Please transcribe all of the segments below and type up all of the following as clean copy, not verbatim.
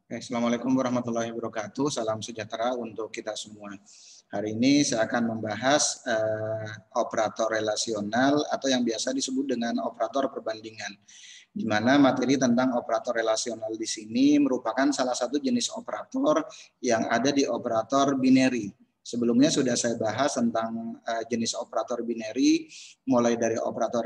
Assalamualaikum warahmatullahi wabarakatuh. Salam sejahtera untuk kita semua. Hari ini saya akan membahas operator relasional atau yang biasa disebut dengan operator perbandingan. Di mana materi tentang operator relasional di sini merupakan salah satu jenis operator yang ada di operator binary. Sebelumnya sudah saya bahas tentang jenis operator binary, mulai dari operator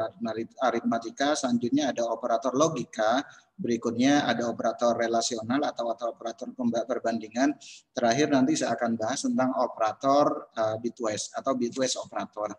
aritmatika, selanjutnya ada operator logika, berikutnya ada operator relasional atau operator perbandingan. Terakhir nanti saya akan bahas tentang operator bitwise atau bitwise operator.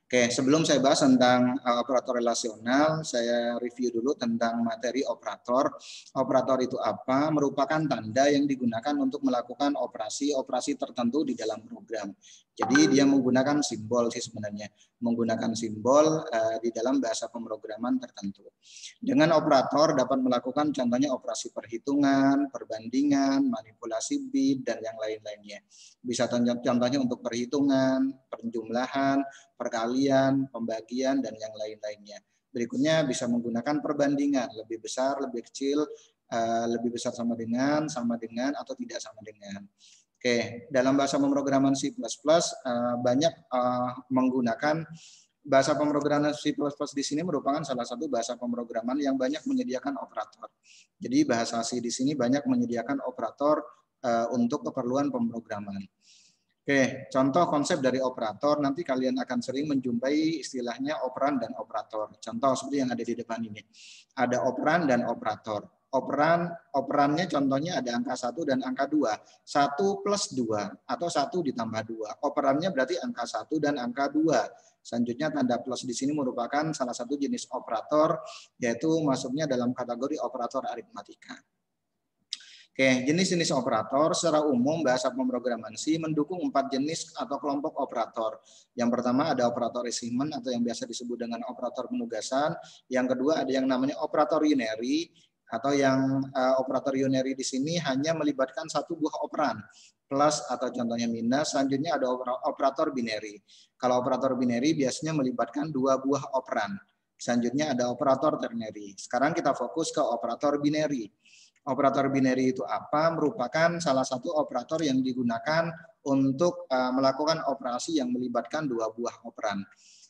Oke, sebelum saya bahas tentang operator relasional, saya review dulu tentang materi operator. Operator itu apa? Merupakan tanda yang digunakan untuk melakukan operasi-operasi tertentu di dalam program. Jadi dia menggunakan simbol sih sebenarnya, menggunakan simbol di dalam bahasa pemrograman tertentu. Dengan operator dapat melakukan contohnya operasi perhitungan, perbandingan, manipulasi bit, dan yang lain-lainnya. Bisa contohnya untuk perhitungan, penjumlahan, perkalian, pembagian, dan yang lain-lainnya. Berikutnya bisa menggunakan perbandingan, lebih besar, lebih kecil, lebih besar sama dengan, atau tidak sama dengan. Oke, dalam bahasa pemrograman C++ banyak menggunakan bahasa pemrograman C++ di sini merupakan salah satu bahasa pemrograman yang banyak menyediakan operator. Jadi bahasa C di sini banyak menyediakan operator untuk keperluan pemrograman. Oke, contoh konsep dari operator, nanti kalian akan sering menjumpai istilahnya operan dan operator. Contoh seperti yang ada di depan ini. Ada operan dan operator. Operannya contohnya ada angka 1 dan angka 2. 1 plus 2 atau 1 ditambah 2. Operannya berarti angka 1 dan angka 2. Selanjutnya tanda plus di sini merupakan salah satu jenis operator, yaitu masuknya dalam kategori operator aritmatika. Oke, jenis-jenis operator secara umum bahasa pemrograman C mendukung 4 jenis atau kelompok operator. Yang pertama ada operator assignment atau yang biasa disebut dengan operator penugasan. Yang kedua ada yang namanya operator unary atau yang operator unary di sini hanya melibatkan satu buah operan, plus atau contohnya minus. Selanjutnya ada operator binary. Kalau operator binary biasanya melibatkan 2 buah operan. Selanjutnya ada operator ternary. Sekarang kita fokus ke operator binary. Operator binary itu apa? Merupakan salah satu operator yang digunakan untuk melakukan operasi yang melibatkan 2 buah operan.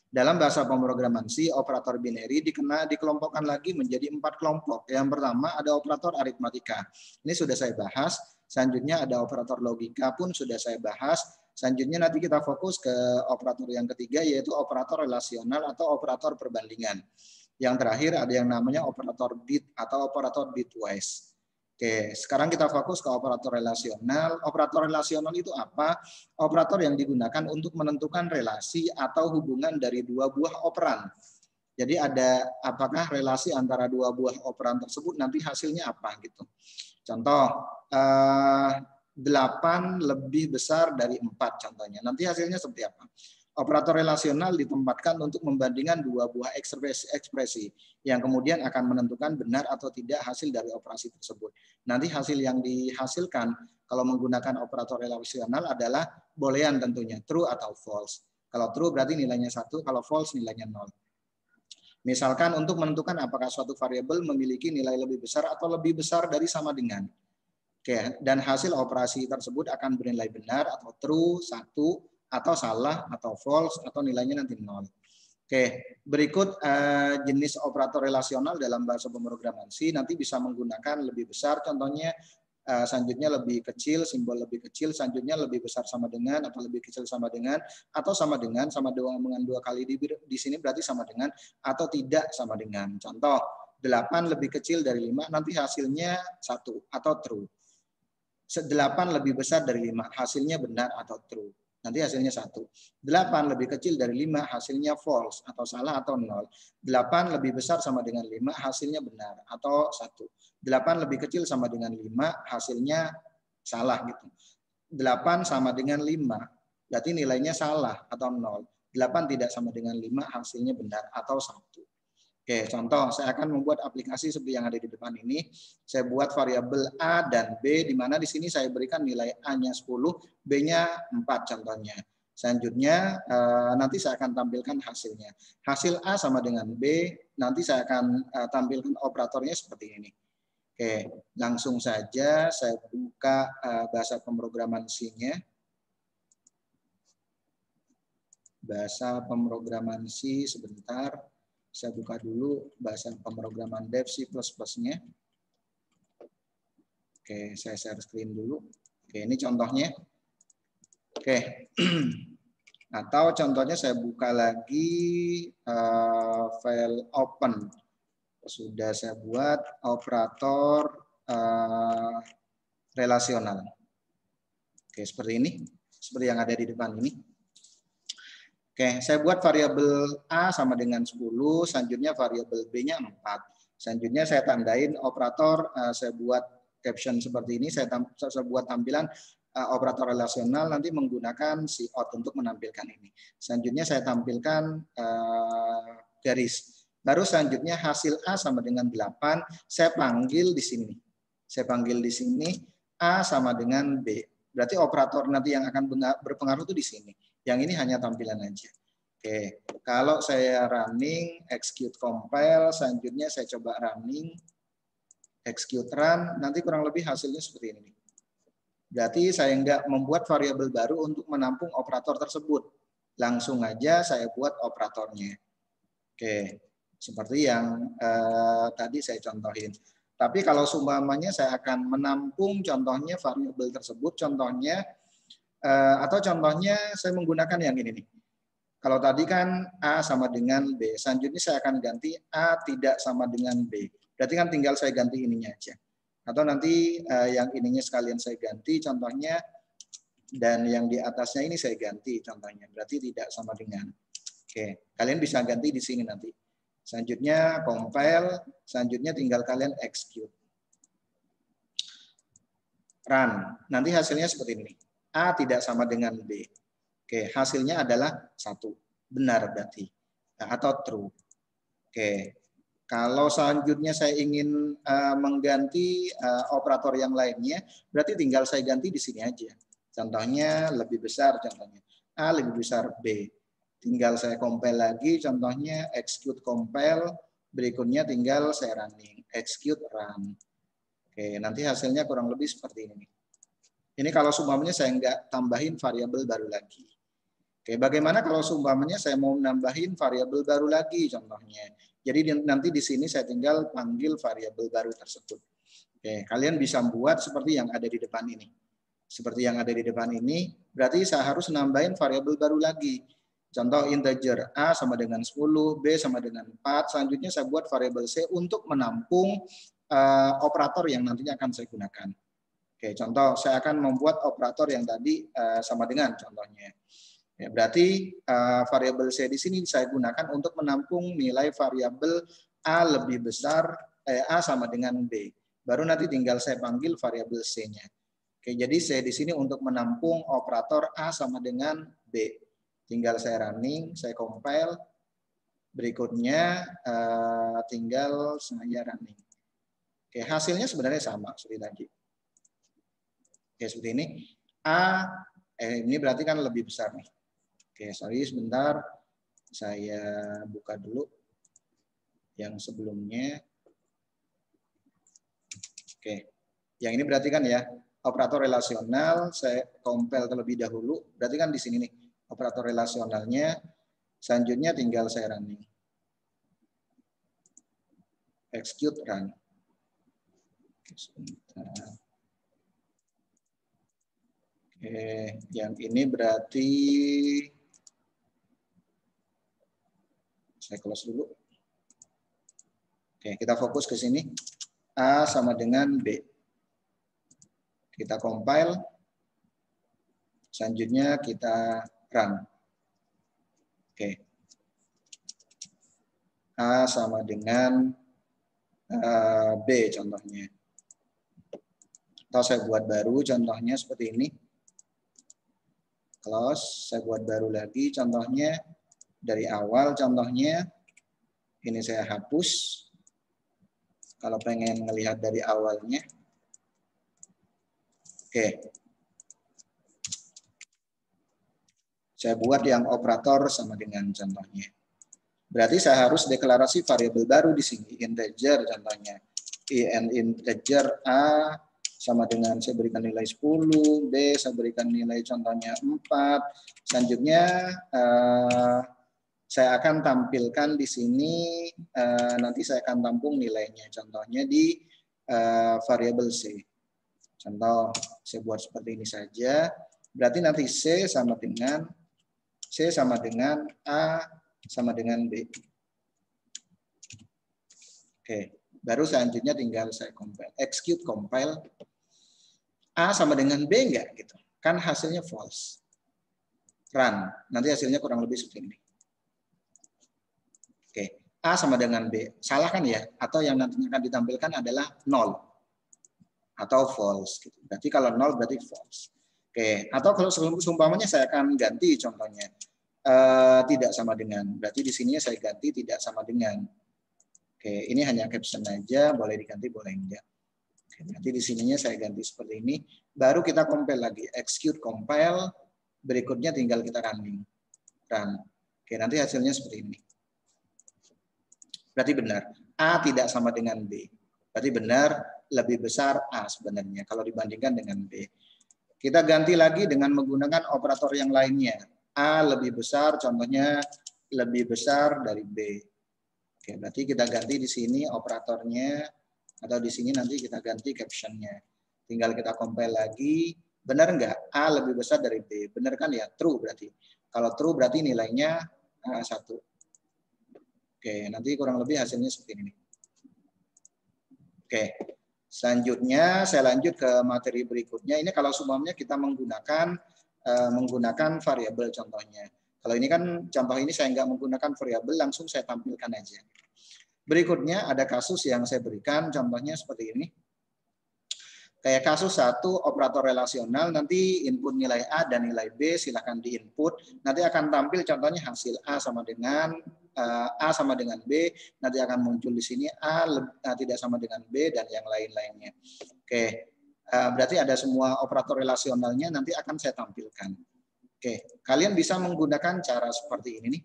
Dalam bahasa pemrograman C, operator binary dikelompokkan lagi menjadi 4 kelompok. Yang pertama ada operator aritmatika. Ini sudah saya bahas. Selanjutnya ada operator logika pun sudah saya bahas. Selanjutnya nanti kita fokus ke operator yang ketiga, yaitu operator relasional atau operator perbandingan. Yang terakhir ada yang namanya operator bit atau operator bitwise. Oke, sekarang kita fokus ke operator relasional. Operator relasional itu apa? Operator yang digunakan untuk menentukan relasi atau hubungan dari 2 buah operan. Jadi ada apakah relasi antara 2 buah operan tersebut nanti hasilnya apa gitu. Contoh 8 lebih besar dari 4 contohnya. Nanti hasilnya seperti apa? Operator relasional ditempatkan untuk membandingkan 2 buah ekspresi yang kemudian akan menentukan benar atau tidak hasil dari operasi tersebut. Nanti hasil yang dihasilkan kalau menggunakan operator relasional adalah boolean tentunya, true atau false. Kalau true berarti nilainya 1, kalau false nilainya 0. Misalkan untuk menentukan apakah suatu variabel memiliki nilai lebih besar atau lebih besar dari sama dengan. Oke, dan hasil operasi tersebut akan bernilai benar atau true 1, atau salah, atau false, atau nilainya nanti 0. Oke, berikut jenis operator relasional dalam bahasa pemrograman C nanti bisa menggunakan lebih besar, contohnya selanjutnya lebih kecil, simbol lebih kecil, selanjutnya lebih besar sama dengan, atau lebih kecil sama dengan, atau sama dengan 2 kali di sini berarti sama dengan, atau tidak sama dengan. Contoh, 8 lebih kecil dari 5, nanti hasilnya 1, atau true. 8 lebih besar dari 5, hasilnya benar atau true. Nanti hasilnya 1. 8 lebih kecil dari 5, hasilnya false atau salah atau 0. 8 lebih besar sama dengan 5, hasilnya benar atau 1. 8 lebih kecil sama dengan 5, hasilnya salah gitu. 8 sama dengan 5, berarti nilainya salah atau 0. 8 tidak sama dengan 5, hasilnya benar atau 1. Oke, contoh saya akan membuat aplikasi seperti yang ada di depan ini. Saya buat variabel A dan B, di mana di sini saya berikan nilai A-nya 10, B-nya 4 contohnya. Selanjutnya nanti saya akan tampilkan hasilnya. Hasil A sama dengan B, nanti saya akan tampilkan operatornya seperti ini. Oke, langsung saja saya buka bahasa pemrograman C-nya. Bahasa pemrograman C sebentar. Saya buka dulu bahasa pemrograman Dev C++-nya. Oke, saya share screen dulu. Oke, ini contohnya. Oke. Atau contohnya saya buka lagi file open. Sudah saya buat operator relasional. Oke, seperti ini. Seperti yang ada di depan ini. Oke, saya buat variabel A sama dengan 10, selanjutnya variabel B-nya 4. Selanjutnya saya tandain operator, saya buat caption seperti ini, saya buat tampilan operator relasional nanti menggunakan cout untuk menampilkan ini. Selanjutnya saya tampilkan garis. Baru selanjutnya hasil A sama dengan 8, saya panggil di sini. Saya panggil di sini A sama dengan B. Berarti operator nanti yang akan berpengaruh itu di sini. Yang ini hanya tampilan aja. Oke, kalau saya running, execute compile, selanjutnya saya coba running, execute run, nanti kurang lebih hasilnya seperti ini. Berarti saya nggak membuat variabel baru untuk menampung operator tersebut. Langsung aja saya buat operatornya. Oke, seperti yang tadi saya contohin. Tapi kalau seumpamanya saya akan menampung contohnya variabel tersebut, contohnya atau contohnya saya menggunakan yang ini nih. Kalau tadi kan A sama dengan B, selanjutnya saya akan ganti A tidak sama dengan B. Berarti kan tinggal saya ganti ininya aja. Atau nanti yang ininya sekalian saya ganti, contohnya, dan yang di atasnya ini saya ganti contohnya. Berarti tidak sama dengan. Oke, kalian bisa ganti di sini nanti. Selanjutnya compile, selanjutnya tinggal kalian execute. Run, nanti hasilnya seperti ini. A tidak sama dengan B. Oke, hasilnya adalah 1. Benar berarti. Atau true. Oke. Kalau selanjutnya saya ingin mengganti operator yang lainnya, berarti tinggal saya ganti di sini aja. Contohnya lebih besar, contohnya A lebih besar B. Tinggal saya compile lagi, contohnya execute compile, berikutnya tinggal saya running, execute run. Oke, nanti hasilnya kurang lebih seperti ini. Ini kalau seumpamanya saya nggak tambahin variabel baru lagi. Oke, bagaimana kalau seumpamanya saya mau nambahin variabel baru lagi contohnya. Jadi nanti di sini saya tinggal panggil variabel baru tersebut. Oke, kalian bisa buat seperti yang ada di depan ini. Seperti yang ada di depan ini, berarti saya harus nambahin variabel baru lagi. Contoh integer A sama dengan 10, B sama dengan 4. Selanjutnya saya buat variabel C untuk menampung operator yang nantinya akan saya gunakan. Oke, contoh saya akan membuat operator yang tadi sama dengan contohnya. Ya, berarti variabel C di sini saya gunakan untuk menampung nilai variabel A lebih besar, A sama dengan B. Baru nanti tinggal saya panggil variabel C-nya. Oke, jadi C di sini untuk menampung operator A sama dengan B. Tinggal saya running, saya compile. Berikutnya tinggal saya running. Oke, hasilnya sebenarnya sama seperti tadi. Oke, seperti ini. Ini berarti kan lebih besar nih. Oke, sorry sebentar. Saya buka dulu yang sebelumnya. Oke. Yang ini berarti kan ya, operator relasional saya compile terlebih dahulu. Berarti kan di sini nih, operator relasionalnya. Selanjutnya tinggal saya running. Execute run. Oke, sebentar. Oke, yang ini berarti saya close dulu. Oke, kita fokus ke sini. A sama dengan B. Kita compile. Selanjutnya kita run. Oke. A sama dengan B contohnya. Atau saya buat baru contohnya seperti ini. Close, saya buat baru lagi contohnya dari awal contohnya. Ini saya hapus. Kalau pengen melihat dari awalnya. Oke. Saya buat yang operator sama dengan contohnya. Berarti saya harus deklarasi variabel baru di sini, integer contohnya. IN integer A sama dengan saya berikan nilai 10, B saya berikan nilai contohnya 4. Selanjutnya saya akan tampilkan di sini, nanti saya akan tampung nilainya, contohnya di variabel C. Contoh, saya buat seperti ini saja, berarti nanti C sama dengan A sama dengan B. Oke. Baru selanjutnya tinggal saya compile, execute compile. A sama dengan B enggak gitu. Kan hasilnya false. Run. Nanti hasilnya kurang lebih seperti ini. Oke. A sama dengan B. Salah kan ya? Atau yang nantinya akan ditampilkan adalah 0 atau false gitu. Berarti kalau 0 berarti false. Oke, atau kalau seumpamanya saya akan ganti contohnya tidak sama dengan. Berarti di sini saya ganti tidak sama dengan. Oke, ini hanya caption aja, boleh diganti, boleh enggak. Oke, nanti di sininya saya ganti seperti ini. Baru kita compile lagi, execute compile. Berikutnya tinggal kita running. Run. Oke, nanti hasilnya seperti ini. Berarti benar. A tidak sama dengan B. Berarti benar lebih besar A sebenarnya kalau dibandingkan dengan B. Kita ganti lagi dengan menggunakan operator yang lainnya. A lebih besar, contohnya lebih besar dari B. Oke, berarti kita ganti di sini operatornya, atau di sini nanti kita ganti captionnya. Tinggal kita compile lagi. Benar nggak? A lebih besar dari B. Benar kan ya? True berarti. Kalau true berarti nilainya 1. Oke, nanti kurang lebih hasilnya seperti ini. Oke, selanjutnya saya lanjut ke materi berikutnya. Ini kalau semuanya kita menggunakan variabel contohnya. Kalau ini kan contoh ini saya nggak menggunakan variabel, langsung saya tampilkan aja. Berikutnya ada kasus yang saya berikan, contohnya seperti ini. Kayak kasus 1, operator relasional, nanti input nilai A dan nilai B, silakan di input. Nanti akan tampil contohnya hasil A sama dengan B, nanti akan muncul di sini A tidak sama dengan B, dan yang lain-lainnya. Oke, berarti ada semua operator relasionalnya, nanti akan saya tampilkan. Oke, kalian bisa menggunakan cara seperti ini nih.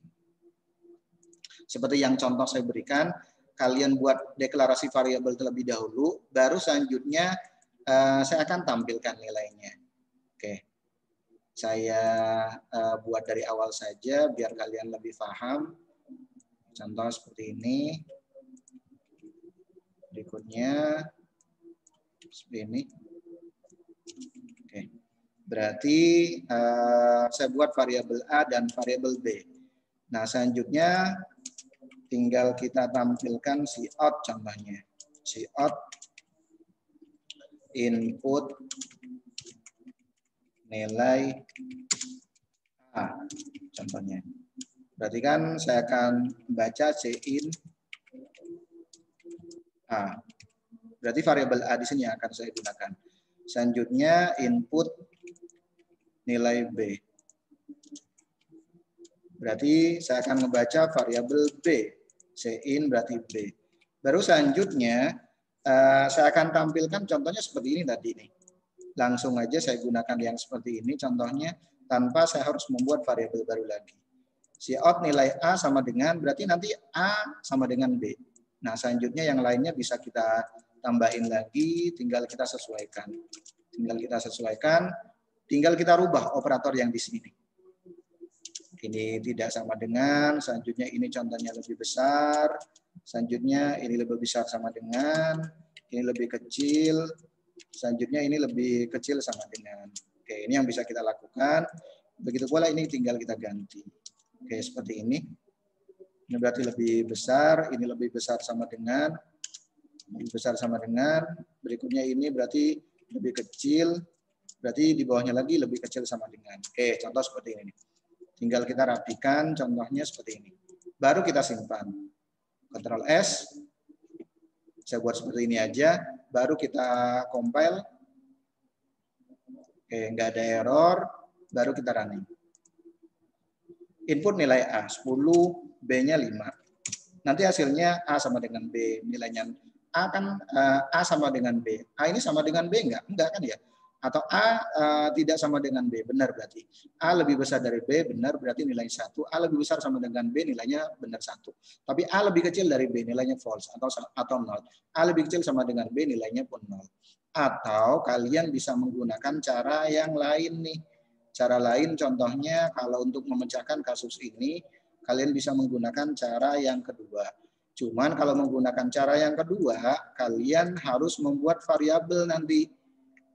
Seperti yang contoh saya berikan, kalian buat deklarasi variabel terlebih dahulu, baru selanjutnya saya akan tampilkan nilainya. Oke, saya buat dari awal saja biar kalian lebih paham. Contoh seperti ini. Berikutnya seperti ini. Oke. Berarti saya buat variabel A dan variabel B. Nah, selanjutnya tinggal kita tampilkan cout contohnya. Cout input nilai A contohnya. Berarti kan saya akan baca cin A. Berarti variabel A di sini akan saya gunakan. Selanjutnya input nilai B. Berarti saya akan membaca variabel B. Cin berarti B. Baru selanjutnya saya akan tampilkan contohnya seperti ini tadi nih. Langsung aja saya gunakan yang seperti ini contohnya tanpa saya harus membuat variabel baru lagi. Cout nilai A sama dengan, berarti nanti A sama dengan B. Nah, selanjutnya yang lainnya bisa kita tambahin lagi, tinggal kita sesuaikan. Tinggal kita rubah operator yang di sini. Ini tidak sama dengan, selanjutnya ini contohnya lebih besar, selanjutnya ini lebih besar sama dengan, ini lebih kecil, selanjutnya ini lebih kecil sama dengan. Oke, ini yang bisa kita lakukan. Begitu pula ini tinggal kita ganti. Oke, seperti ini. Ini berarti lebih besar, ini lebih besar sama dengan, berikutnya ini berarti lebih kecil, berarti di bawahnya lagi lebih kecil sama dengan. Oke, contoh seperti ini. Tinggal kita rapikan contohnya seperti ini. Baru kita simpan. Ctrl S. Saya buat seperti ini aja. Baru kita compile. Oke, nggak ada error. Baru kita running. Input nilai A 10, B-nya 5. Nanti hasilnya A sama dengan B. Nilainya A kan A sama dengan B. A ini sama dengan B enggak? Enggak kan ya? Atau A tidak sama dengan B, benar berarti. A lebih besar dari B, benar berarti nilai 1. A lebih besar sama dengan B, nilainya benar 1. Tapi A lebih kecil dari B, nilainya false atau 0. A lebih kecil sama dengan B, nilainya pun 0. Atau kalian bisa menggunakan cara yang lain nih. Cara lain contohnya kalau untuk memecahkan kasus ini, kalian bisa menggunakan cara yang kedua. Cuman kalau menggunakan cara yang kedua, kalian harus membuat variabel nanti.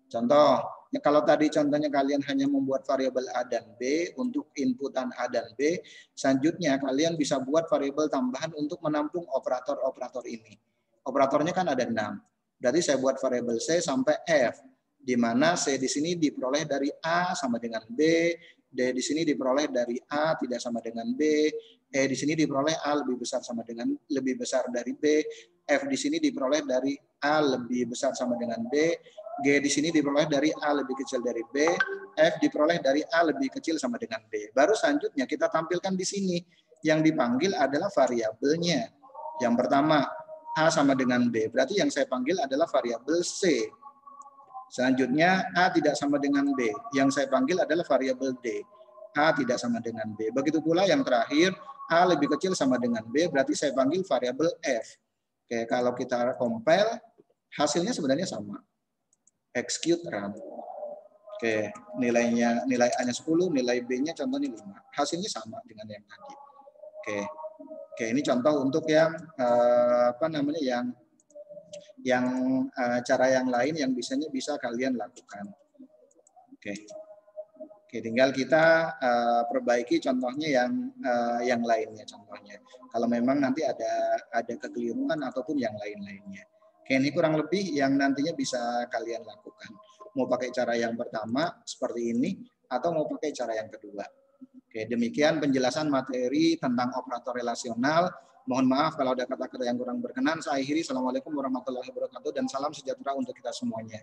Contoh, ya kalau tadi contohnya kalian hanya membuat variabel A dan B untuk inputan A dan B, selanjutnya kalian bisa buat variabel tambahan untuk menampung operator-operator ini. Operatornya kan ada 6. Berarti saya buat variabel C sampai F, di mana C di sini diperoleh dari A sama dengan B, D di sini diperoleh dari A tidak sama dengan B, E di sini diperoleh A lebih besar dari B, F di sini diperoleh dari A lebih besar sama dengan B, G di sini diperoleh dari A lebih kecil dari B, F diperoleh dari A lebih kecil sama dengan B. Baru selanjutnya kita tampilkan di sini. Yang dipanggil adalah variabelnya. Yang pertama, A sama dengan B. Berarti yang saya panggil adalah variabel C. Selanjutnya, A tidak sama dengan B. Yang saya panggil adalah variabel D. A tidak sama dengan B. Begitu pula yang terakhir, A lebih kecil sama dengan B, berarti saya panggil variabel F. Oke, kalau kita compile, hasilnya sebenarnya sama. Execute run. Oke, nilai A-nya 10, nilai B-nya contohnya 5. Hasilnya sama dengan yang tadi. Oke, ini contoh untuk yang cara yang lain yang bisa kalian lakukan. Oke, tinggal kita perbaiki contohnya yang lainnya contohnya. Kalau memang nanti ada kekeliruan ataupun yang lain-lainnya. Oke, ini kurang lebih yang nantinya bisa kalian lakukan. Mau pakai cara yang pertama seperti ini atau mau pakai cara yang kedua. Oke, demikian penjelasan materi tentang operator relasional. Mohon maaf kalau ada kata-kata yang kurang berkenan. Saya akhiri. Assalamualaikum warahmatullahi wabarakatuh dan salam sejahtera untuk kita semuanya.